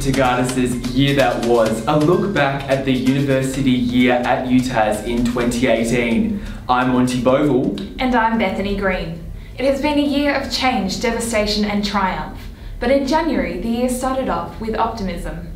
Togatus' Year That Was, a look back at the university year at UTAS in 2018. I'm Monte Bovill. And I'm Bethany Green. It has been a year of change, devastation and triumph. But in January, the year started off with optimism.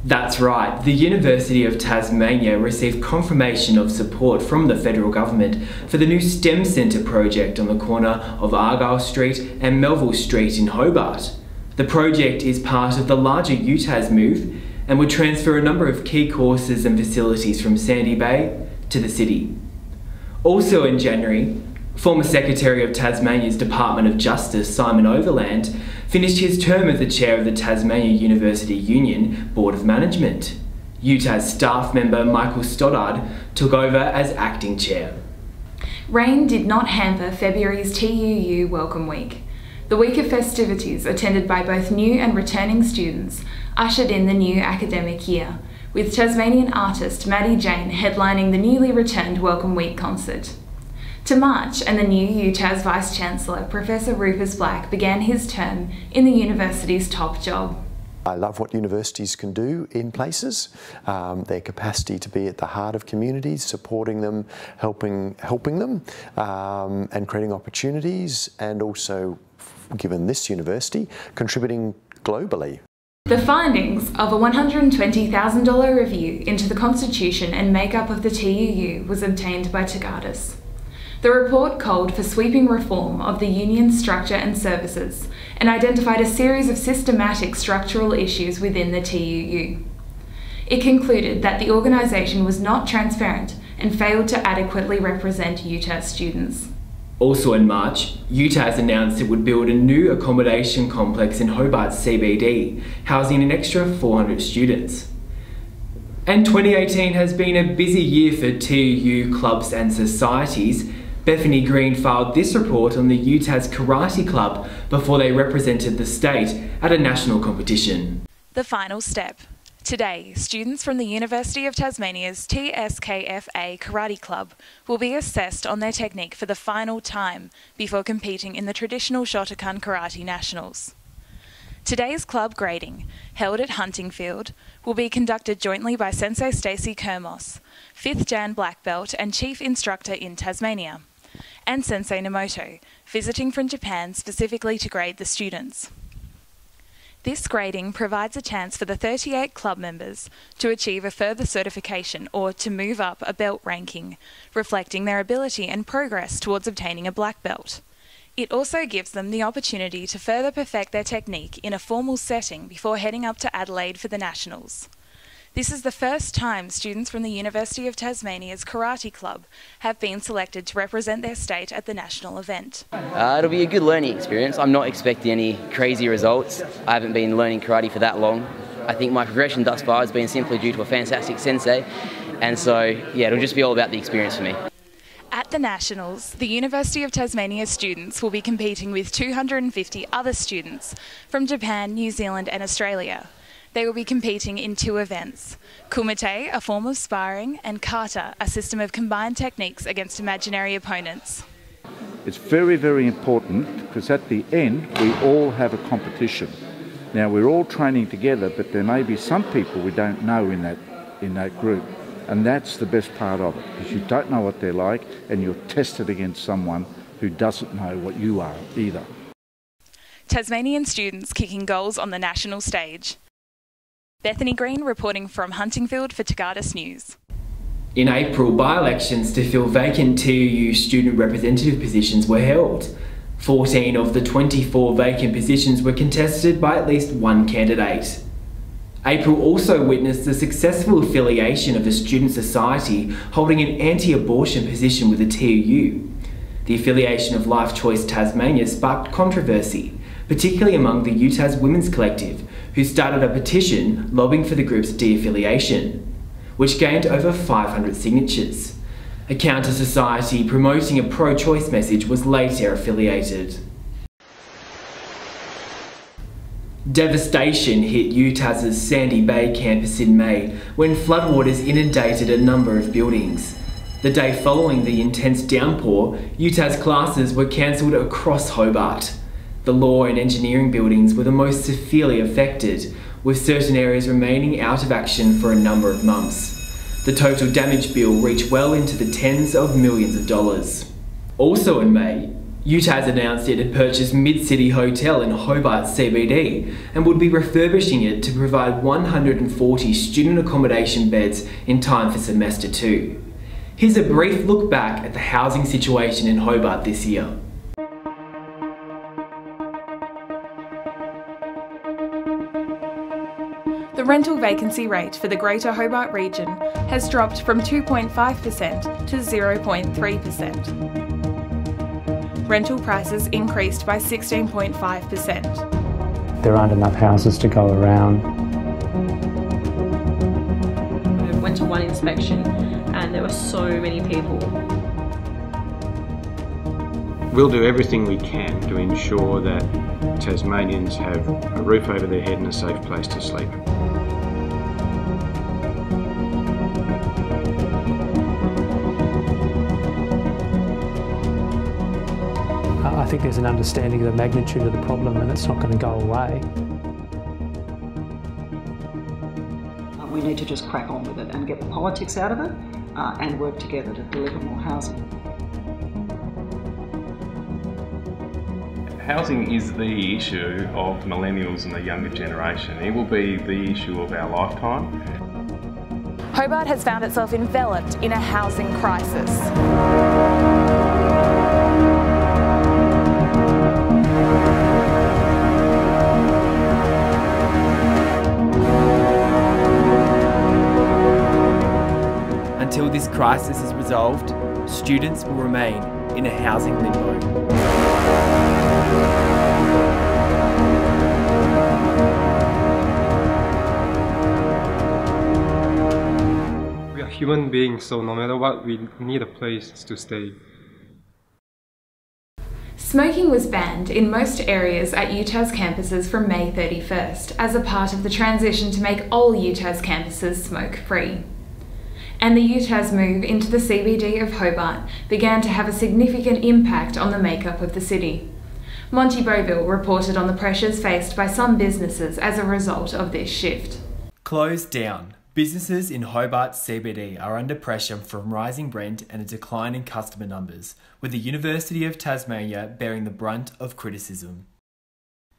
That's right, the University of Tasmania received confirmation of support from the federal government for the new STEM Centre project on the corner of Argyle Street and Melville Street in Hobart. The project is part of the larger UTAS move and would transfer a number of key courses and facilities from Sandy Bay to the city. Also in January, former Secretary of Tasmania's Department of Justice, Simon Overland, finished his term as the chair of the Tasmania University Union Board of Management. UTAS staff member Michael Stoddard took over as acting chair. Rain did not hamper February's TUU Welcome Week. The week of festivities, attended by both new and returning students, ushered in the new academic year, with Tasmanian artist Maddie Jane headlining the newly returned Welcome Week concert. To March, and the new UTAS Vice-Chancellor, Professor Rufus Black, began his term in the university's top job. I love what universities can do in places, their capacity to be at the heart of communities, supporting them, helping them, and creating opportunities, and also, given this university, contributing globally. The findings of a $120,000 review into the constitution and makeup of the TUU was obtained by Togatus. The report called for sweeping reform of the union's structure and services and identified a series of systematic structural issues within the TUU. It concluded that the organisation was not transparent and failed to adequately represent UTAS students. Also in March, UTAS announced it would build a new accommodation complex in Hobart CBD, housing an extra 400 students. And 2018 has been a busy year for TUU clubs and societies. Bethany Green filed this report on the UTAS Karate Club before they represented the state at a national competition. The final step. Today, students from the University of Tasmania's TSKFA Karate Club will be assessed on their technique for the final time before competing in the traditional Shotokan Karate Nationals. Today's club grading, held at Huntingfield, will be conducted jointly by Sensei Stacey Kermos, 5th Jan Black Belt and Chief Instructor in Tasmania, and Sensei Nomoto, visiting from Japan specifically to grade the students. This grading provides a chance for the 38 club members to achieve a further certification or to move up a belt ranking, reflecting their ability and progress towards obtaining a black belt. It also gives them the opportunity to further perfect their technique in a formal setting before heading up to Adelaide for the Nationals. This is the first time students from the University of Tasmania's Karate Club have been selected to represent their state at the national event. It'll be a good learning experience. I'm not expecting any crazy results. I haven't been learning karate for that long. I think my progression thus far has been simply due to a fantastic sensei, and so yeah, it'll just be all about the experience for me. At the Nationals, the University of Tasmania students will be competing with 250 other students from Japan, New Zealand and Australia. They will be competing in 2 events: kumite, a form of sparring, and kata, a system of combined techniques against imaginary opponents. It's very, very important because at the end we all have a competition. Now we're all training together, but there may be some people we don't know in that group. And that's the best part of it, because you don't know what they're like and you're tested against someone who doesn't know what you are either. Tasmanian students kicking goals on the national stage. Bethany Green reporting from Huntingfield for Togatus News. In April, by-elections to fill vacant TUU student representative positions were held. 14 of the 24 vacant positions were contested by at least one candidate. April also witnessed the successful affiliation of a student society holding an anti-abortion position with the TUU. The affiliation of Life Choice Tasmania sparked controversy, particularly among the UTAS Women's Collective, who started a petition lobbying for the group's de-affiliation, which gained over 500 signatures. A counter-society promoting a pro-choice message was later affiliated. Devastation hit UTAS's Sandy Bay campus in May when floodwaters inundated a number of buildings. The day following the intense downpour, UTAS classes were cancelled across Hobart. The law and engineering buildings were the most severely affected, with certain areas remaining out of action for a number of months. The total damage bill reached well into the tens of millions of dollars. Also in May, UTAS announced it had purchased Mid-City Hotel in Hobart CBD and would be refurbishing it to provide 140 student accommodation beds in time for semester 2. Here's a brief look back at the housing situation in Hobart this year. The rental vacancy rate for the Greater Hobart region has dropped from 2.5% to 0.3%. Rental prices increased by 16.5%. There aren't enough houses to go around. I went to one inspection and there were so many people. We'll do everything we can to ensure that Tasmanians have a roof over their head and a safe place to sleep. I think there's an understanding of the magnitude of the problem and it's not going to go away. We need to just crack on with it and get the politics out of it and work together to deliver more housing. Housing is the issue of millennials and the younger generation. It will be the issue of our lifetime. Hobart has found itself enveloped in a housing crisis. Until this crisis is resolved, students will remain in a housing limbo. We are human beings, so no matter what, we need a place to stay. Smoking was banned in most areas at UTAS campuses from May 31st as a part of the transition to make all UTAS campuses smoke-free. And the UTAS move into the CBD of Hobart began to have a significant impact on the makeup of the city. Monte Bovill reported on the pressures faced by some businesses as a result of this shift. Closed down. Businesses in Hobart CBD are under pressure from rising rent and a decline in customer numbers, with the University of Tasmania bearing the brunt of criticism.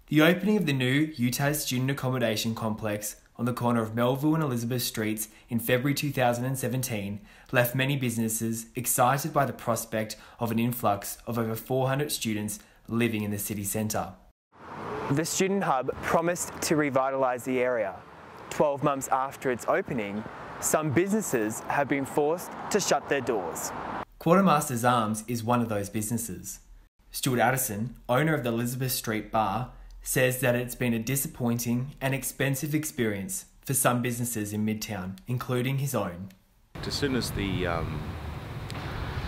The opening of the new UTAS student accommodation complex on the corner of Melville and Elizabeth Streets in February 2017 left many businesses excited by the prospect of an influx of over 400 students living in the city centre. The student hub promised to revitalise the area. 12 months after its opening, some businesses have been forced to shut their doors. Quartermasters Arms is one of those businesses. Stuart Addison, owner of the Elizabeth Street Bar, says that it's been a disappointing and expensive experience for some businesses in Midtown, including his own. As soon as the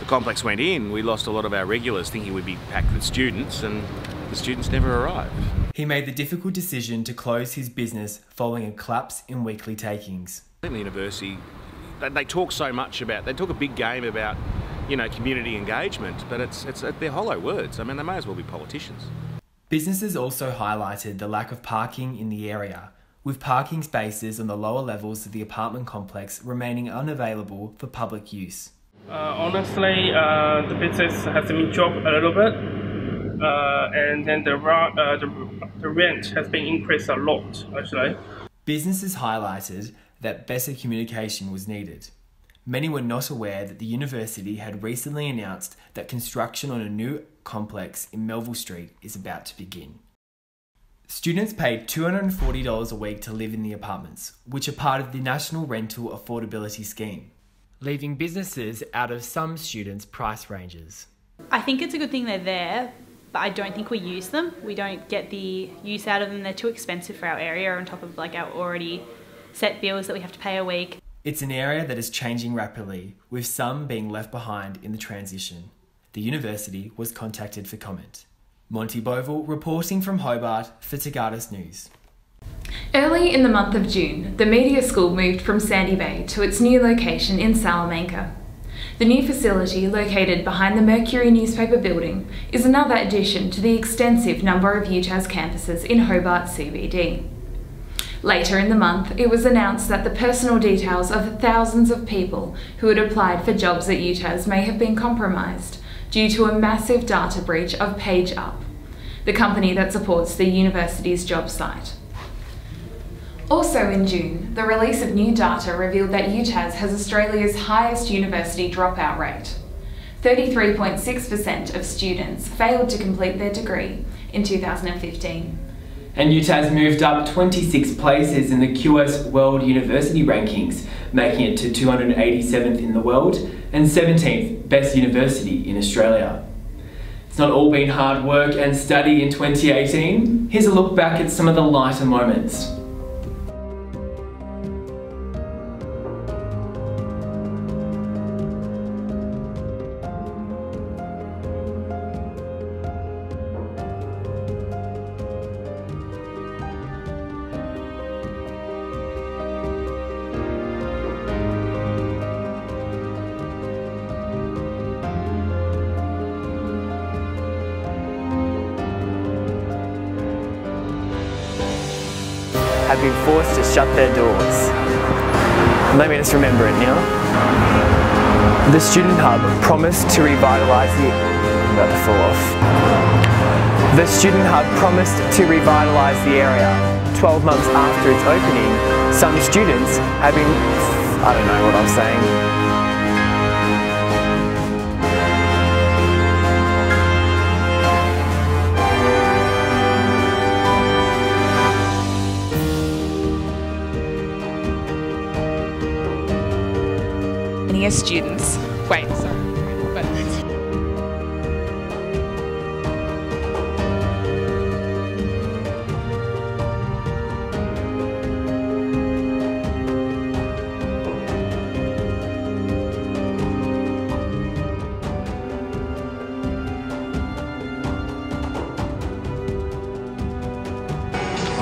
complex went in, we lost a lot of our regulars thinking we'd be packed with students, and the students never arrived. He made the difficult decision to close his business following a collapse in weekly takings. I think the university, they talk so much about, they talk a big game about, you know, community engagement, but they're hollow words. I mean, they may as well be politicians. Businesses also highlighted the lack of parking in the area, with parking spaces on the lower levels of the apartment complex remaining unavailable for public use. Honestly, the business has been dropped a little bit, and then the rent has been increased a lot, actually. Businesses highlighted that better communication was needed. Many were not aware that the university had recently announced that construction on a new complex in Melville Street is about to begin. Students paid $240 a week to live in the apartments, which are part of the National Rental Affordability Scheme, leaving businesses out of some students' price ranges. I think it's a good thing they're there, but I don't think we use them. We don't get the use out of them. They're too expensive for our area on top of like our already set bills that we have to pay a week. It's an area that is changing rapidly, with some being left behind in the transition. The university was contacted for comment. Monte Bovill reporting from Hobart for Togatus News. Early in the month of June, the media school moved from Sandy Bay to its new location in Salamanca. The new facility, located behind the Mercury newspaper building, is another addition to the extensive number of UTAS campuses in Hobart CBD. Later in the month, it was announced that the personal details of thousands of people who had applied for jobs at UTAS may have been compromised due to a massive data breach of PageUp, the company that supports the university's job site. Also in June, the release of new data revealed that UTAS has Australia's highest university dropout rate. 33.6% of students failed to complete their degree in 2015. And UTAS moved up 26 places in the QS World University Rankings, making it to 287th in the world and 17th best university in Australia. It's not all been hard work and study in 2018. Here's a look back at some of the lighter moments. Have been forced to shut their doors. Let me just remember it now. The Student Hub promised to revitalise the... I'm about to fall off. The Student Hub promised to revitalise the area. 12 months after its opening, some students have been... I don't know what I'm saying. Students. Wait, sorry.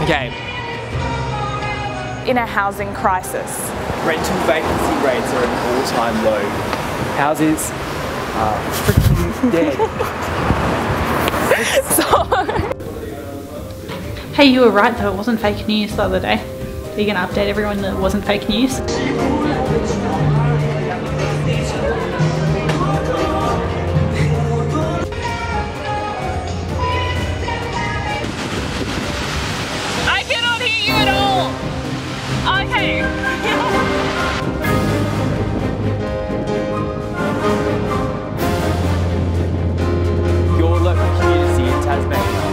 Okay. In a housing crisis. Rental vacancy rates are at an all-time low. Houses are freaking dead. Hey, you were right though, it wasn't fake news the other day. Are you going to update everyone that it wasn't fake news? I cannot hear you at all! Okay. Your local community in Tasmania.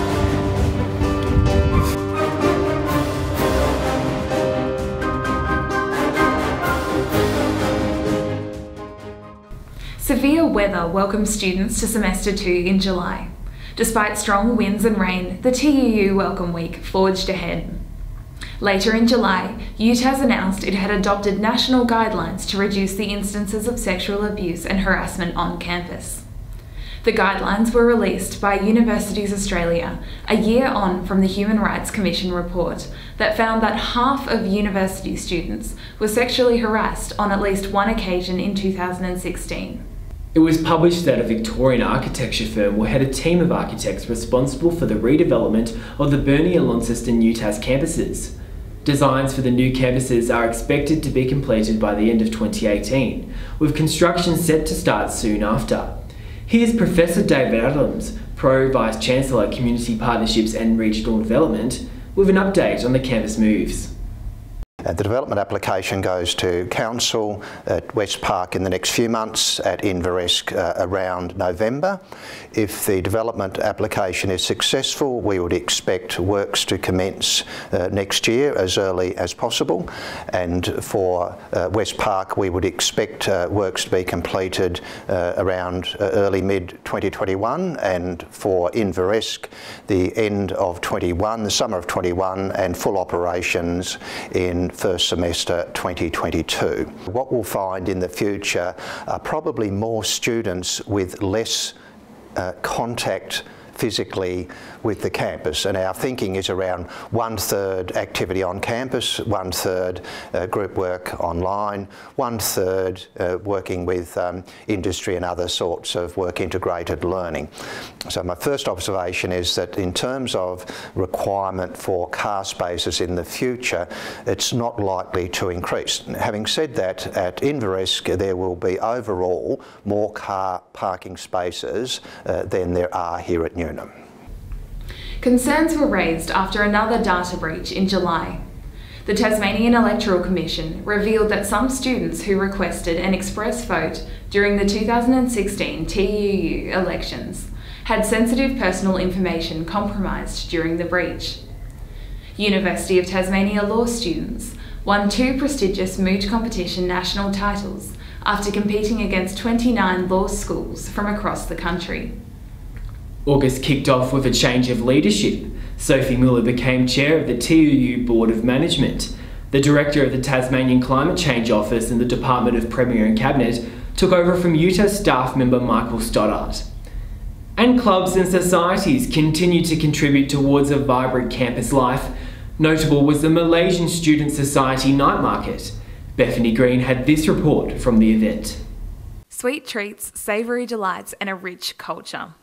Severe weather welcomed students to Semester 2 in July. Despite strong winds and rain, the TUU Welcome Week forged ahead. Later in July, UTAS announced it had adopted national guidelines to reduce the instances of sexual abuse and harassment on campus. The guidelines were released by Universities Australia a year on from the Human Rights Commission report that found that half of university students were sexually harassed on at least one occasion in 2016. It was published that a Victorian architecture firm will head a team of architects responsible for the redevelopment of the Burnie and Launceston UTAS campuses. Designs for the new campuses are expected to be completed by the end of 2018, with construction set to start soon after. Here's Professor David Adams, Pro Vice Chancellor Community Partnerships and Regional Development, with an update on the campus moves. The development application goes to Council at West Park in the next few months, at Inveresk around November. If the development application is successful, we would expect works to commence next year as early as possible. And for West Park, we would expect works to be completed around early mid-2021, and for Inveresk, the end of 21, the summer of 21, and full operations in first semester 2022. What we'll find in the future are probably more students with less contact physically with the campus. And our thinking is around 1/3 activity on campus, 1/3 group work online, 1/3 working with industry and other sorts of work integrated learning. So my first observation is that in terms of requirement for car spaces in the future, it's not likely to increase. Having said that, at Inveresk there will be overall more car parking spaces than there are here at Newnham. Concerns were raised after another data breach in July. The Tasmanian Electoral Commission revealed that some students who requested an express vote during the 2016 TUU elections had sensitive personal information compromised during the breach. University of Tasmania law students won 2 prestigious moot competition national titles after competing against 29 law schools from across the country. August kicked off with a change of leadership. Sophie Muller became chair of the TUU Board of Management. The director of the Tasmanian Climate Change Office in the Department of Premier and Cabinet took over from UTA staff member Michael Stoddart. And clubs and societies continue to contribute towards a vibrant campus life. Notable was the Malaysian Student Society Night Market. Bethany Green had this report from the event. Sweet treats, savoury delights and a rich culture.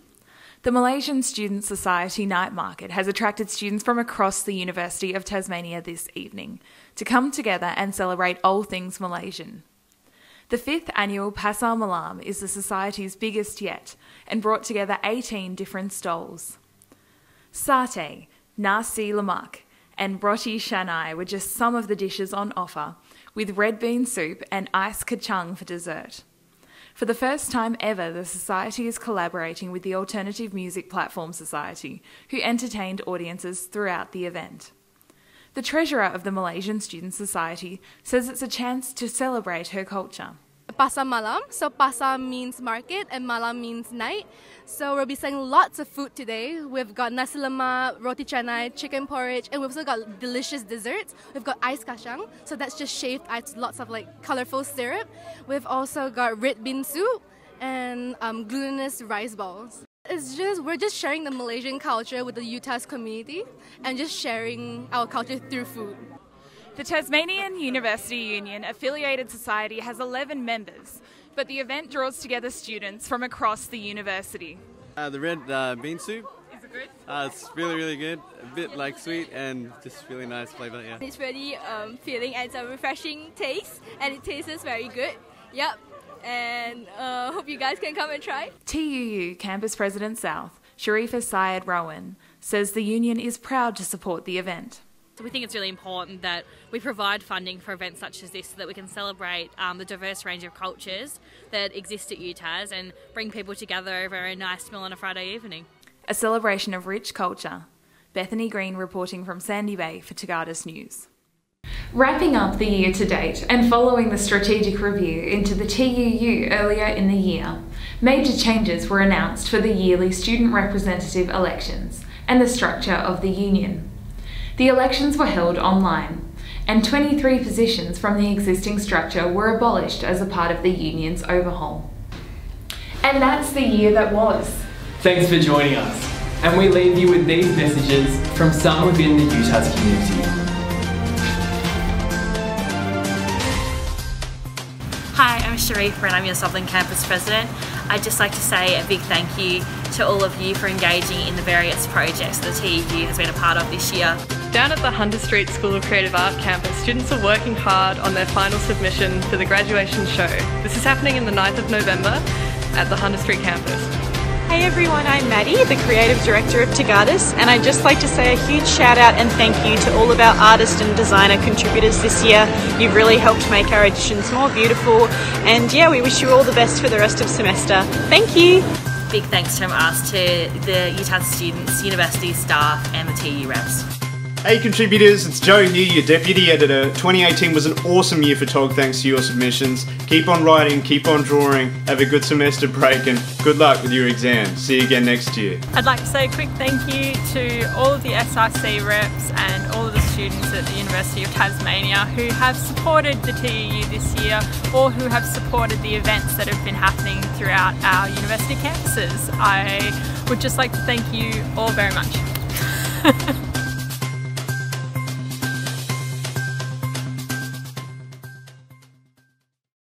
The Malaysian Student Society Night Market has attracted students from across the University of Tasmania this evening to come together and celebrate all things Malaysian. The 5th annual Pasar Malam is the Society's biggest yet and brought together 18 different stalls. Satay, nasi lemak and roti shanai were just some of the dishes on offer, with red bean soup and ice kacang for dessert. For the first time ever, the Society is collaborating with the Alternative Music Platform Society, who entertained audiences throughout the event. The treasurer of the Malaysian Student Society says it's a chance to celebrate her culture. Pasar Malam, so pasar means market and malam means night. So we'll be selling lots of food today. We've got nasi lemak, roti canai, chicken porridge, and we've also got delicious desserts. We've got ice kacang, so that's just shaved ice, lots of like colourful syrup. We've also got red bean soup and glutinous rice balls. We're just sharing the Malaysian culture with the UTAS community and just sharing our culture through food. The Tasmanian University Union affiliated society has 11 members, but the event draws together students from across the university. The red bean soup. Is it good? It's really, really good. A bit like sweet and just really nice flavour, yeah. It's really filling and it's a refreshing taste and it tastes very good. Yep. And hope you guys can come and try. TUU Campus President South, Sharifah Syed Rohan, says the union is proud to support the event. So we think it's really important that we provide funding for events such as this so that we can celebrate the diverse range of cultures that exist at UTAS and bring people together over a nice meal on a Friday evening. A celebration of rich culture. Bethany Green reporting from Sandy Bay for Togatus News. Wrapping up the year to date and following the strategic review into the TUU earlier in the year, major changes were announced for the yearly student representative elections and the structure of the union. The elections were held online, and 23 positions from the existing structure were abolished as a part of the union's overhaul. And that's the year that was. Thanks for joining us, and we leave you with these messages from some within the UTAS community. Hi, I'm Sharifah and I'm your Southern Campus President. I'd just like to say a big thank you to all of you for engaging in the various projects that the TUU has been a part of this year. Down at the Hunter Street School of Creative Art campus, students are working hard on their final submission for the graduation show. This is happening on the 9th of November at the Hunter Street campus. Hey everyone, I'm Maddie, the Creative Director of Togatus, and I'd just like to say a huge shout out and thank you to all of our artist and designer contributors this year. You've really helped make our editions more beautiful, and yeah, we wish you all the best for the rest of semester. Thank you! Big thanks from us to the UTAS students, university staff and the TU reps. Hey contributors, it's Joe here, your Deputy Editor. 2018 was an awesome year for TOG thanks to your submissions. Keep on writing, keep on drawing, have a good semester break and good luck with your exams. See you again next year. I'd like to say a quick thank you to all of the SRC reps and all of the students at the University of Tasmania who have supported the TUU this year or who have supported the events that have been happening throughout our university campuses. I would just like to thank you all very much.